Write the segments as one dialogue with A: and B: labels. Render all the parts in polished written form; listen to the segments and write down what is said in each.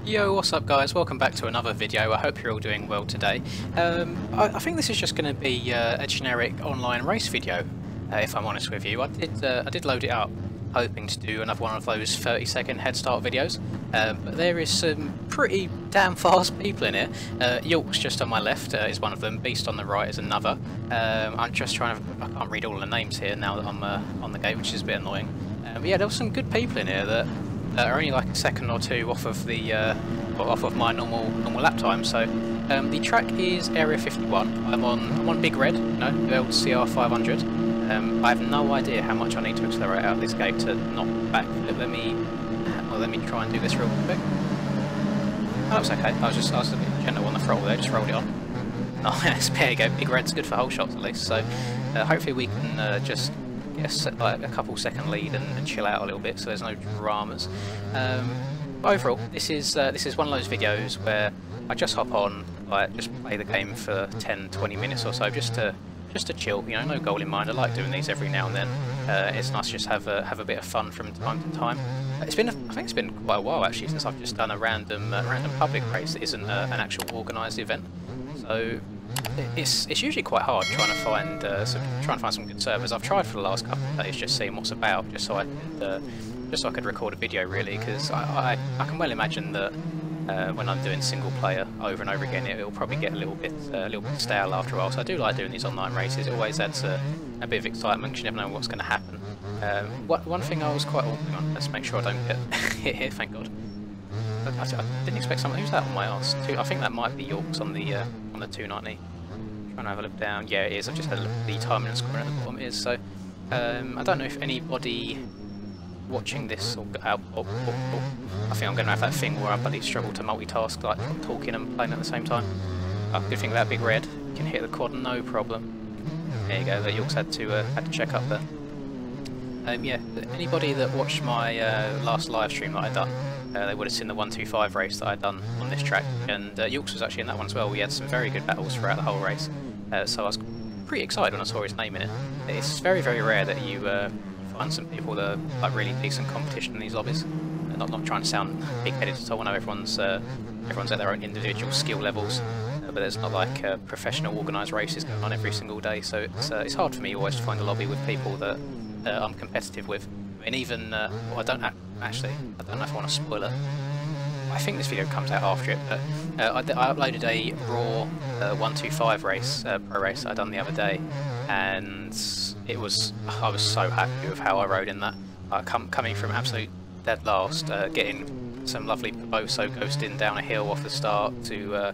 A: Yo, what's up guys? Welcome back to another video. I hope you're all doing well today. I think this is just going to be a generic online race video, if I'm honest with you. I did load it up hoping to do another one of those 30-second head start videos, but there is some pretty damn fast people in here. York's just on my left is one of them, Beast on the right is another. I'm just trying to... I can't read all the names here now that I'm on the gate, which is a bit annoying. But yeah, there were some good people in here that are only like a second or two off of the off of my normal lap time. So the track is Area 51. I'm on Big Red, the Red CR500. I have no idea how much I need to accelerate out of this gate to not backflip. Let me try and do this real quick. Oh, that's okay. I was a bit gentle on the throttle there, just rolled it on. Nice, there you go. Big Red's good for whole shots at least. So hopefully we can just get like a couple second lead and chill out a little bit, so there's no dramas. Overall, this is one of those videos where I just hop on, like just play the game for 10-20 minutes or so, just to chill. You know, no goal in mind. I like doing these every now and then. It's nice to just have a bit of fun from time to time. I think it's been quite a while actually since I've just done a random public race that isn't an actual organised event. So it's usually quite hard trying to find some good servers. I've tried for the last couple of days just seeing what's about, just so I could record a video really, because I can well imagine that when I'm doing single player over and over again, it'll probably get a little bit stale after a while. So I do like doing these online races. It always adds a bit of excitement because you never know what's going to happen. One thing I was quite hang on, let's make sure I don't get hit here. Thank God. I didn't expect someone. Who's that on my arse? I think that might be York's on the 290. Trying to have a look down. Yeah, it is. I've just had a look at the timing and scoring at the bottom. It is. So I don't know if anybody watching this or I think I'm going to have that thing where I bloody struggle to multitask, like talking and playing at the same time. Good thing about Big Red, you can hit the quad no problem. There you go. That York's had to check up there. Yeah, anybody that watched my last live stream that I done, they would have seen the 125 race that I'd done on this track, and Yorks was actually in that one as well. We had some very good battles throughout the whole race, so I was pretty excited when I saw his name in it. It's very, very rare that you find some people that are like really decent competition in these lobbies. Not trying to sound big-headed at all. I know everyone's at their own individual skill levels, but there's not like professional organised races going on every single day, so it's hard for me always to find a lobby with people that I'm competitive with. And even, well, I don't know if I want to spoil it. I think this video comes out after it, but I uploaded a raw 125 race, pro race that I done the other day, and I was so happy with how I rode in that. Coming from absolute dead last, getting some lovely Boso ghosting down a hill off the start to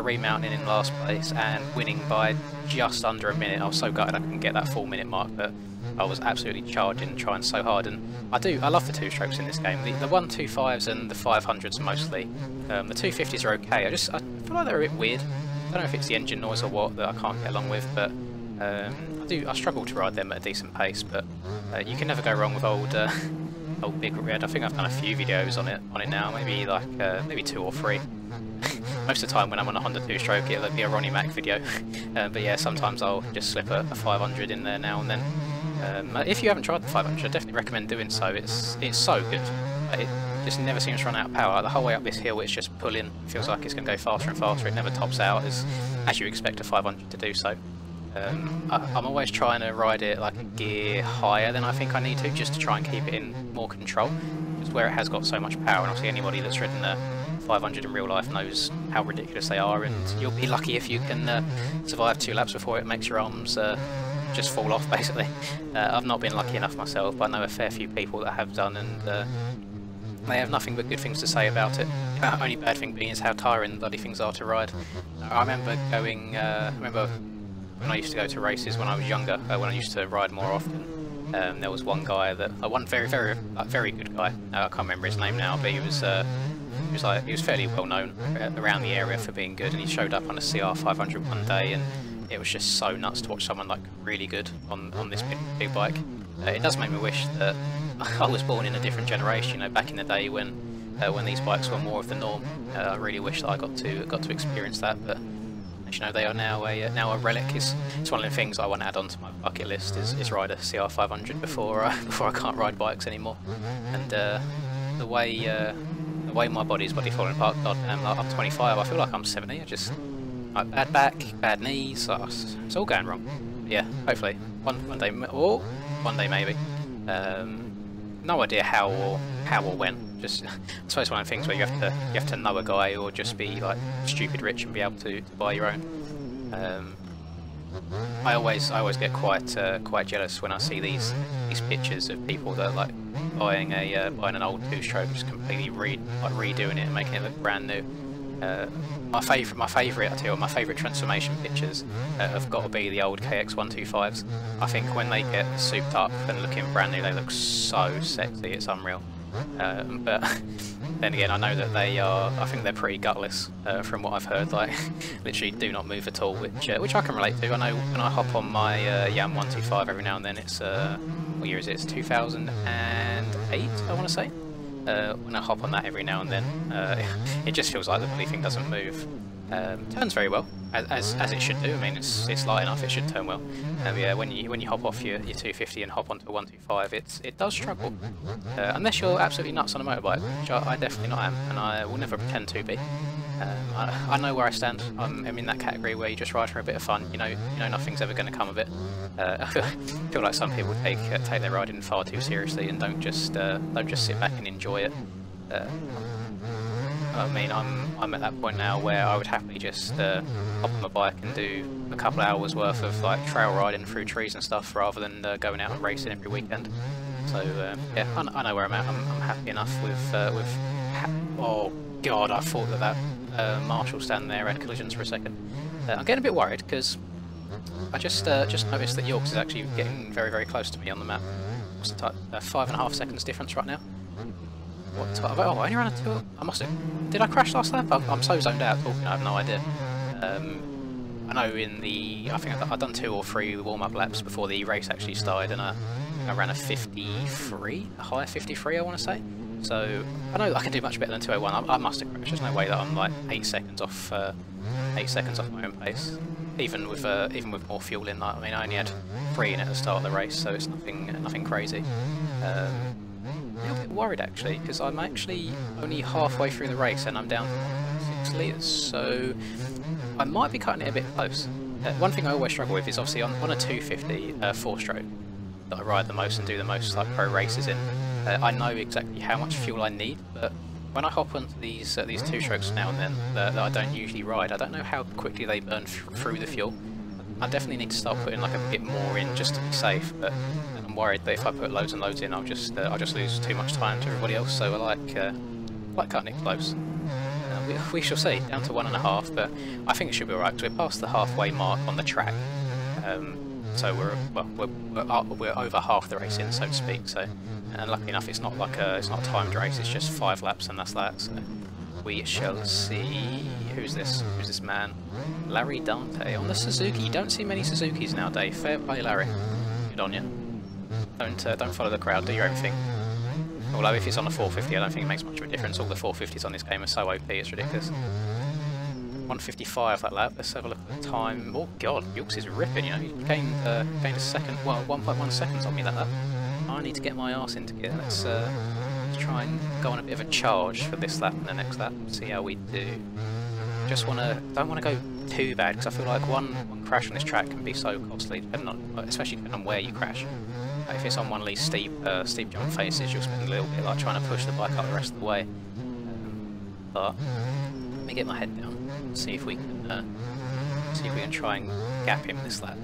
A: remounting in last place and winning by just under a minute. I was so gutted I couldn't get that 4 minute mark, but I was absolutely charging, trying so hard, and I love the two-strokes in this game. The 125s and the 500s mostly. The 250s are okay. I feel like they're a bit weird. I don't know if it's the engine noise or what that I can't get along with, but I struggle to ride them at a decent pace. But you can never go wrong with old Big Red. I think I've done a few videos on it now, maybe 2 or 3. Most of the time when I'm on a Honda 2-stroke, it'll be a Ronnie Mac video. But yeah, sometimes I'll just slip a 500 in there now and then. If you haven't tried the 500, I definitely recommend doing so. It's so good. It just never seems to run out of power. The whole way up this hill, it's just pulling. It feels like it's going to go faster and faster. It never tops out as you expect a 500 to do so. I'm always trying to ride it like a gear higher than I think I need to, just to try and keep it in more control. Just where it has got so much power, and obviously anybody that's ridden the 500 in real life knows how ridiculous they are, and you'll be lucky if you can survive 2 laps before it makes your arms just fall off, basically. I've not been lucky enough myself, but I know a fair few people that have done, and they have nothing but good things to say about it. The only bad thing being is how tiring the bloody things are to ride. I remember when I used to go to races when I was younger, when I used to ride more often, there was one guy one very, very, very good guy. I can't remember his name now, but he was fairly well known around the area for being good, and he showed up on a CR500 one day, and it was just so nuts to watch someone like really good on this big bike. It does make me wish that I was born in a different generation, back in the day when these bikes were more of the norm. I really wish that I got to experience that, but as you know, they are now a relic. It's one of the things I want to add on to my bucket list is ride a CR500 before I can't ride bikes anymore. And the way the way my body's falling apart, god damn, like, I'm 25, I feel like I'm 70, I just, like, bad back, bad knees, it's all going wrong. Yeah, hopefully, one day, or one day maybe. No idea how or when. Just, I suppose one of the things where you have to know a guy or just be like stupid rich and be able to buy your own. I always get quite jealous when I see these pictures of people that are like buying an old two-stroke, just completely redoing it and making it look brand new. My favourite, I tell you what, my favourite transformation pictures have got to be the old KX125s. I think when they get souped up and looking brand new, they look so sexy, it's unreal. But then again, I know that they are, I think they're pretty gutless from what I've heard, like literally do not move at all, which I can relate to. I know when I hop on my Yam 125 every now and then, it's, what year is it? It's 2008, I want to say. When I hop on that every now and then, it just feels like the bloody thing doesn't move. Turns very well, as it should do. I mean, it's light enough, it should turn well. Yeah, when you hop off your 250 and hop onto a 125, it does struggle. Unless you're absolutely nuts on a motorbike, which I definitely not am, and I will never pretend to be. I know where I stand. I'm in that category where you just ride for a bit of fun. You know nothing's ever going to come of it. I feel like some people take their riding far too seriously and don't just sit back and enjoy it. I mean, I'm at that point now where I would happily just hop on my bike and do a couple of hours worth of like trail riding through trees and stuff, rather than going out and racing every weekend. So yeah, I know where I'm at. I'm happy enough with. Oh god, I thought that Marshall stand there had collisions for a second. I'm getting a bit worried because I just noticed that Yorks is actually getting very, very close to me on the map. What's the time? 5.5 seconds difference right now. What time? Oh, I only ran a 2. I must have. Did I crash last lap? I'm so zoned out talking, I have no idea. I know I think I've done 2 or 3 warm-up laps before the race actually started, and I ran a 53, a high 53, I want to say. So I know I can do much better than 201. I must have crashed. There's no way that I'm like 8 seconds off my own pace. Even with more fuel in. I mean, I only had 3 in at the start of the race, so it's nothing crazy. I'm a little bit worried actually, because I'm actually only halfway through the race and I'm down to 6 litres, so I might be cutting it a bit close. One thing I always struggle with is obviously on a 250 4-stroke that I ride the most and do the most like pro races in. I know exactly how much fuel I need, but when I hop onto these 2-strokes now and then that I don't usually ride, I don't know how quickly they burn through the fuel. I definitely need to start putting like a bit more in just to be safe, but I'm worried that if I put loads and loads in, I'll just lose too much time to everybody else. So I like cutting it close. We shall see. Down to 1.5, but I think it should be alright because we're past the halfway mark on the track. So we're over half the race in, so to speak. So, and lucky enough, it's not a timed race. It's just 5 laps, and that's that. So we shall see. Who's this man? Larry Dante on the Suzuki. You don't see many Suzukis nowadays. Fair play, Larry. Good on you. Don't follow the crowd. Do your own thing. Although if it's on a 450, I don't think it makes much of a difference. All the 450s on this game are so OP, it's ridiculous. 155 that lap. Let's have a look at the time. Oh god, Yorks is ripping. You know, he gained a second. Well, 1.1 seconds on me that lap. I need to get my arse into gear. Let's try and go on a bit of a charge for this lap and the next lap. See how we do. Don't want to go too bad because I feel like one crash on this track can be so costly, especially depending on where you crash. If it's on one of these steep jump faces, you'll spend a little bit like trying to push the bike up the rest of the way. But let me get my head down and see if we can try and gap him this lap.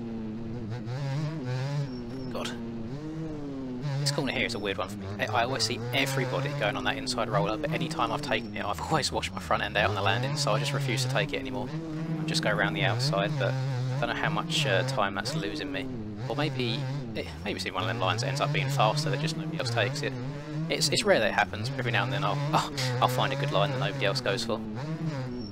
A: God. This corner here is a weird one for me. I always see everybody going on that inside roller, but any time I've taken it, I've always washed my front end out on the landing, so I just refuse to take it anymore. I just go around the outside, but I don't know how much time that's losing me. Or maybe it's in one of them lines that ends up being faster that just nobody else takes it. It's rare that it happens, but every now and then I'll find a good line that nobody else goes for.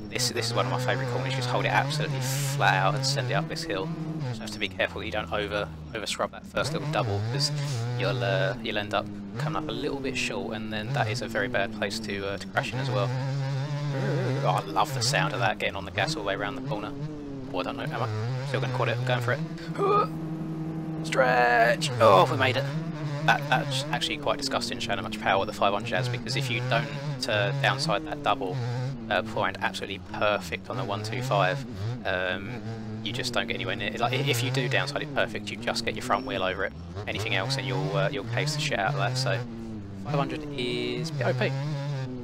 A: This is one of my favourite corners. Just hold it absolutely flat out and send it up this hill. Just have to be careful that you don't over scrub that first little double, because you'll end up coming up a little bit short, and then that is a very bad place to crash in as well. Oh, I love the sound of that, getting on the gas all the way around the corner. Oh, I don't know, am I? Still going to call it, I'm going for it. Stretch! Oh, we made it. that's actually quite disgusting showing how much power the 500 has, because if you don't downside that double beforehand absolutely perfect on the 125, you just don't get anywhere near it. Like, if you do downside it perfect, you just get your front wheel over it. Anything else and you'll case the shit out of that. So 500 is a bit OP.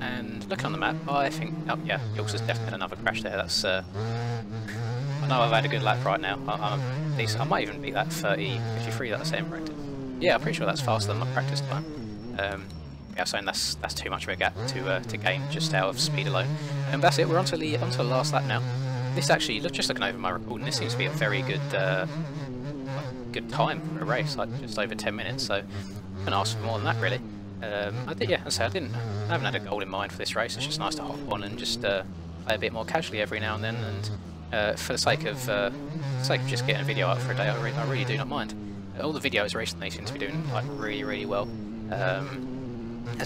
A: And looking on the map, I think, oh yeah, Yorks has definitely had another crash there. That's I know I've had a good lap right now. I'm decent. I might even beat that 30.53 that I say in practice. Yeah, I'm pretty sure that's faster than my practice time. Yeah, I'm saying that's too much of a gap to gain just out of speed alone. And that's it. We're onto the last lap now. This actually, just looking over my recording, this seems to be a very good good time for a race, like just over 10 minutes. So I couldn't ask for more than that, really. I did, yeah. I haven't had a goal in mind for this race. It's just nice to hop on and just play a bit more casually every now and then. And for the sake of just getting a video up for a day, I really do not mind. All the videos recently seem to be doing like really well.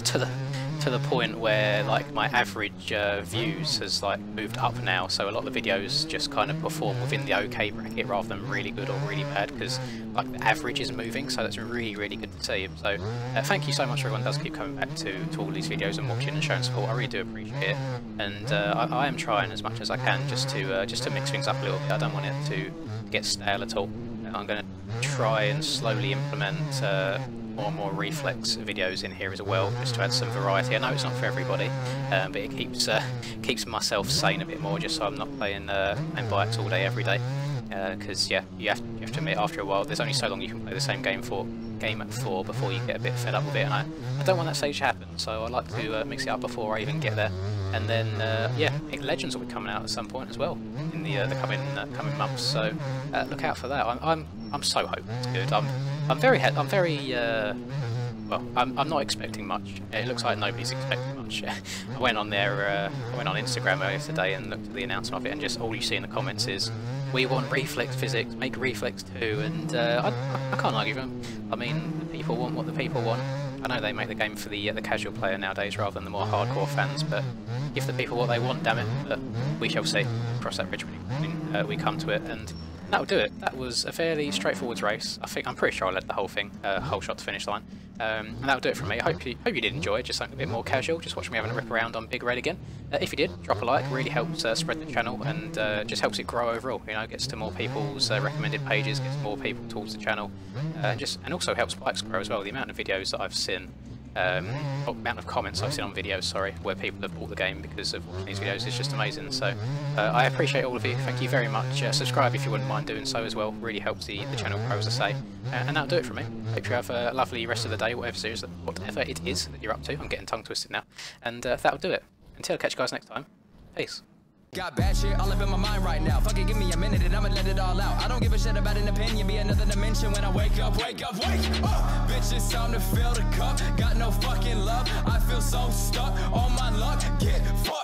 A: To the point where like my average views has like moved up now, so a lot of the videos just kind of perform within the OK bracket rather than really good or really bad, because like the average is moving, so that's really good to see. So thank you so much for everyone who does keep coming back to all these videos and watching and showing support. I really do appreciate it, and I am trying as much as I can just to mix things up a little bit. I don't want it to get stale at all. I'm going to try and slowly implement more and more reflex videos in here as well, just to add some variety. I know it's not for everybody, but it keeps myself sane a bit more, just so I'm not playing bikes all day every day. Because yeah, you have to admit, after a while, there's only so long you can play the same game for before you get a bit fed up with it, and I don't want that stage to happen. So I like to mix it up before I even get there. And then yeah, Legends will be coming out at some point as well in the coming months. So look out for that. I'm so hoping it's good. I'm very well, I'm not expecting much. It looks like nobody's expecting much. I went on Instagram earlier today and looked at the announcement of it, and just all you see in the comments is, "We want reflex physics, make reflex too." And I can't argue with them. I mean, the people want what the people want. I know they make the game for the casual player nowadays rather than the more hardcore fans, but give the people what they want, damn it. But we shall see. Cross that bridge when we come to it, and that'll do it. That was a fairly straightforward race. I'm pretty sure I led the whole thing, whole shot to finish line. And that'll do it from me. I hope you did enjoy. Just something a bit more casual. Just watch me having a rip around on Big Red again. If you did, drop a like. Really helps spread the channel, and just helps it grow overall. You know, gets to more people's recommended pages, gets more people towards the channel, and also helps bikes grow as well. The amount of videos that I've seen. Amount of comments I've seen on videos, sorry, where people have bought the game because of watching these videos is just amazing. So I appreciate all of you. Thank you very much. Subscribe if you wouldn't mind doing so as well. Really helps the channel grow, as I say. And that'll do it from me. Hope you have a lovely rest of the day, whatever it is that you're up to. I'm getting tongue twisted now. And that'll do it. Until I catch you guys next time. Peace.
B: Got bad shit all up in my mind right now. Fuck it, give me a minute and I'ma let it all out. I don't give a shit about an opinion, be another dimension when I wake up. Bitch, it's time to fill the cup. Got no fucking love, I feel so stuck on my luck. Get fucked.